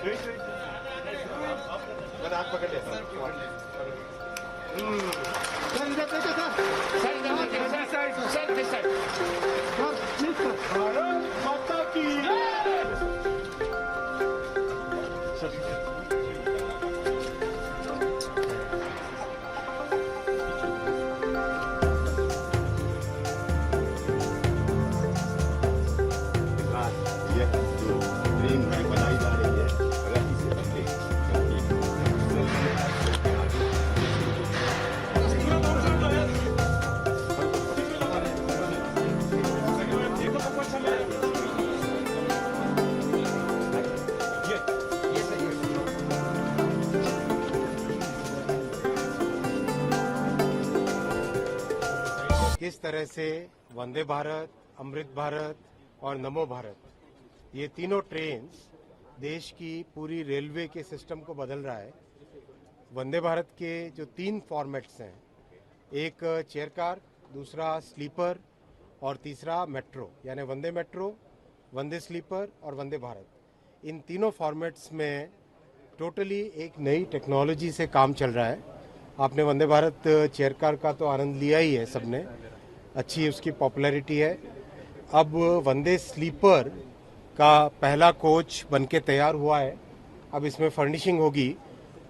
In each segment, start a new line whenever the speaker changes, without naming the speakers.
मैंने हाथ पकड़ लिया सर। भारत माता की ये जो ट्रेन की बनाई जा रही है, अगर इसे पहले किस तरह से वंदे भारत, अमृत भारत और नमो भारत, ये तीनों ट्रेन देश की पूरी रेलवे के सिस्टम को बदल रहा है। वंदे भारत के जो 3 फॉर्मेट्स हैं, एक चेयर कार, दूसरा स्लीपर और तीसरा मेट्रो, यानी वंदे मेट्रो, वंदे स्लीपर और वंदे भारत। इन तीनों फॉर्मेट्स में टोटली एक नई टेक्नोलॉजी से काम चल रहा है। आपने वंदे भारत चेयर कार का तो आनंद लिया ही है सबने, अच्छी उसकी पॉपुलैरिटी है। अब वंदे स्लीपर का पहला कोच बनके तैयार हुआ है। अब इसमें फर्निशिंग होगी।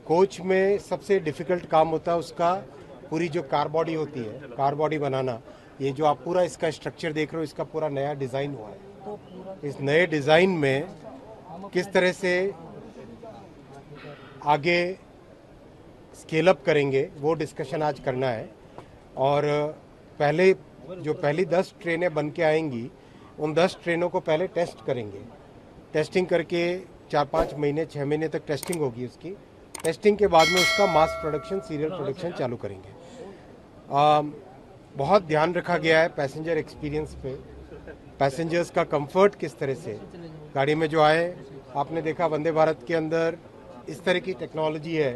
कोच में सबसे डिफ़िकल्ट काम होता है उसका पूरी जो कार बॉडी होती है, कार बॉडी बनाना। ये जो आप पूरा इसका स्ट्रक्चर देख रहे हो, इसका पूरा नया डिज़ाइन हुआ है। इस नए डिज़ाइन में किस तरह से आगे स्केल अप करेंगे वो डिस्कशन आज करना है। और पहली 10 ट्रेनें बन के आएंगी, उन 10 ट्रेनों को पहले टेस्ट करेंगे। टेस्टिंग करके 4-5 महीने 6 महीने तक टेस्टिंग होगी उसकी। टेस्टिंग के बाद में उसका मास प्रोडक्शन, सीरियल प्रोडक्शन चालू करेंगे। बहुत ध्यान रखा गया है पैसेंजर एक्सपीरियंस पे, पैसेंजर्स का कंफर्ट किस तरह से गाड़ी में जो आए। आपने देखा वंदे भारत के अंदर इस तरह की टेक्नोलॉजी है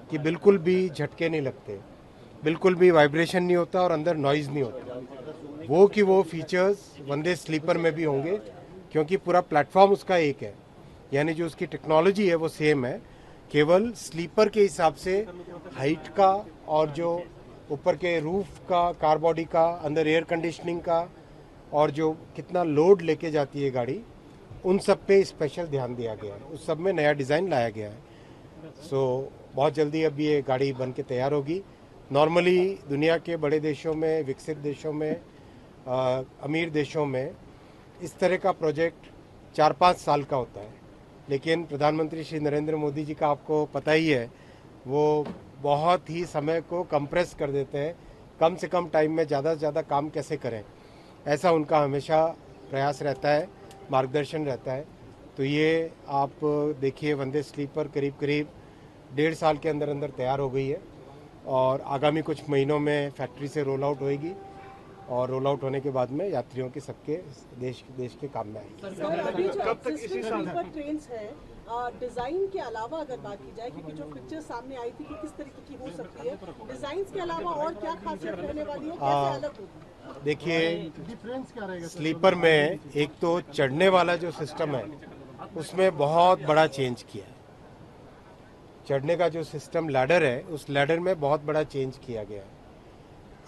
कि बिल्कुल भी झटके नहीं लगते, बिल्कुल भी वाइब्रेशन नहीं होता और अंदर नॉइज़ नहीं होता। वो फीचर्स वंदे स्लीपर में भी होंगे, क्योंकि पूरा प्लेटफॉर्म उसका एक है, यानी जो उसकी टेक्नोलॉजी है वो सेम है। केवल स्लीपर के हिसाब से हाइट का और जो ऊपर के रूफ का, कार बॉडी का, अंदर एयर कंडीशनिंग का और जो कितना लोड लेके जाती है गाड़ी, उन सब पे स्पेशल ध्यान दिया गया है। उस सब में नया डिज़ाइन लाया गया है। बहुत जल्दी अब ये गाड़ी बन के तैयार होगी। नॉर्मली दुनिया के बड़े देशों में, विकसित देशों में, अमीर देशों में इस तरह का प्रोजेक्ट 4-5 साल का होता है, लेकिन प्रधानमंत्री श्री नरेंद्र मोदी जी का आपको पता ही है, वो बहुत ही समय को कंप्रेस कर देते हैं। कम से कम टाइम में ज़्यादा से ज़्यादा काम कैसे करें, ऐसा उनका हमेशा प्रयास रहता है, मार्गदर्शन रहता है। तो ये आप देखिए, वंदे स्लीपर करीब 1.5 साल के अंदर अंदर तैयार हो गई है और आगामी कुछ महीनों में फैक्ट्री से रोल आउट होएगी और रोल आउट होने के बाद में यात्रियों के सबके देश के काम में आएगी।
कब तक इसी साल ट्रेन है? डिजाइन के अलावा अगर बात की जाए, क्योंकि जो पिक्चर सामने आई थी कि किस तरीके की हो सकती है, डिजाइन के अलावा और क्या खासियत रहने वाली है, कैसे अलग होगी?
देखिए, डिफरेंस क्या रहेगा स्लीपर में? एक तो चढ़ने वाला जो सिस्टम है उसमें बहुत बड़ा चेंज किया है। चढ़ने का जो सिस्टम लैडर है, उस लैडर में बहुत बड़ा चेंज किया गया है।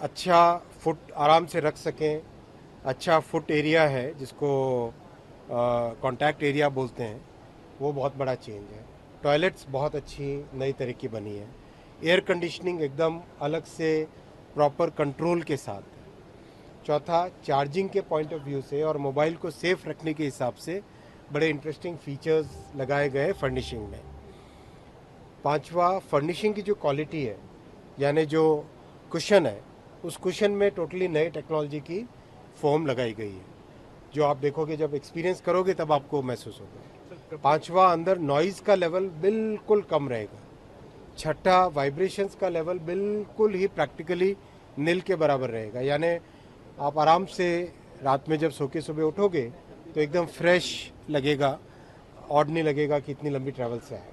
अच्छा फुट आराम से रख सकें, अच्छा फुट एरिया है जिसको कॉन्टैक्ट एरिया बोलते हैं, वो बहुत बड़ा चेंज है। टॉयलेट्स बहुत अच्छी नई तरह की बनी है। एयर कंडीशनिंग एकदम अलग से प्रॉपर कंट्रोल के साथ है। चौथा, चार्जिंग के पॉइंट ऑफ व्यू से और मोबाइल को सेफ रखने के हिसाब से बड़े इंटरेस्टिंग फीचर्स लगाए गए फर्निशिंग में। पांचवा, फर्निशिंग की जो क्वालिटी है, यानी जो कुशन है, उस कुशन में टोटली नई टेक्नोलॉजी की फोम लगाई गई है, जो आप देखोगे, जब एक्सपीरियंस करोगे तब आपको महसूस होगा। पांचवा, अंदर नॉइज़ का लेवल बिल्कुल कम रहेगा। छठा, वाइब्रेशंस का लेवल बिल्कुल ही प्रैक्टिकली नील के बराबर रहेगा, यानी आप आराम से रात में जब सो के सुबह उठोगे तो एकदम फ्रेश लगेगा, ऑड नहीं लगेगा कि इतनी लंबी ट्रैवल से आए।